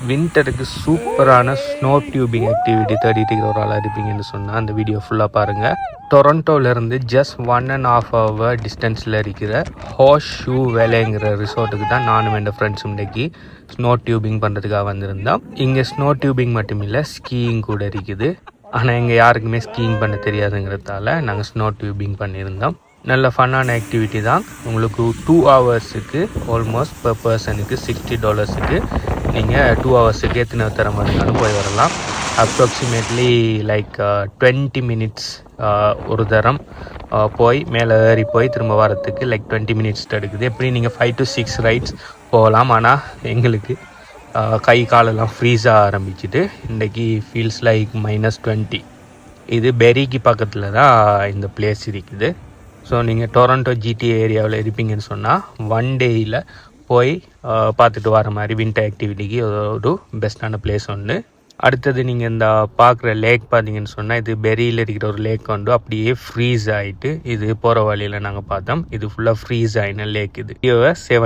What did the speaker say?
வின்டருக்கு சூப்பரான snow tubing activity தேடிட்டு இருக்கிற ஒரு ஆளாக இருப்பீங்கன்னு சொன்னால் அந்த வீடியோ ஃபுல்லாக பாருங்கள். டொரண்டோலேருந்து ஜஸ்ட் 1.5 hour டிஸ்டன்ஸில் இருக்கிற ஹார்ஸ் ஷூ வேலைங்கிற ரிசார்ட்டுக்கு தான் நானும் என் ஃப்ரெண்ட்ஸும் இன்றைக்கி ஸ்னோ டியூபிங் பண்ணுறதுக்காக வந்திருந்தோம். இங்கே ஸ்னோ டியூபிங் மட்டும் இல்லை, ஸ்கீயிங் கூட இருக்குது. ஆனால் எங்கள் யாருக்குமே ஸ்கீயிங் பண்ண தெரியாதுங்கிறதால நாங்கள் ஸ்னோ டியூபிங் பண்ணியிருந்தோம். நல்ல ஃபன்னான ஆக்டிவிட்டி தான். உங்களுக்கு 2 hours ஆல்மோஸ்ட் பெர் பர்சனுக்கு $60 நீங்கள் 2 hours எத்தனை தர மாதிரினாலும் போய் வரலாம். அப்ராக்சிமேட்லி லைக் 20 minutes ஒரு தரம் போய் மேலே ஏறி போய் திரும்ப வரத்துக்கு லைக் 20 minutes எடுக்குது. எப்படி நீங்கள் 5 to 6 ரைட்ஸ் போகலாம். ஆனால் எங்களுக்கு கை காலெல்லாம் ஃப்ரீஸாக ஆரம்பிச்சுட்டு இன்றைக்கி ஃபீல்ஸ் லைக் -20. இது பெரிக்கு பக்கத்தில் தான் இந்த பிளேஸ் இருக்குது. ஸோ நீங்கள் டொரண்டோ GTA ஏரியாவில் இருப்பீங்கன்னு சொன்னால் 1 டேயில் போய் பார்த்துட்டு வர மாதிரி வின்டர் ஆக்டிவிட்டிக்கு ஒரு பெஸ்ட்டான பிளேஸ் ஒன்று. அடுத்தது நீங்கள் இந்த பார்க்குற லேக் பார்த்தீங்கன்னு சொன்னால் இது பெரியில் இருக்கிற ஒரு லேக் வந்து அப்படியே ஃப்ரீஸ் ஆகிட்டு இது போகிற வழியில் நாங்கள் பார்த்தோம். இது ஃபுல்லாக ஃப்ரீஸ் ஆகின லேக். இது 7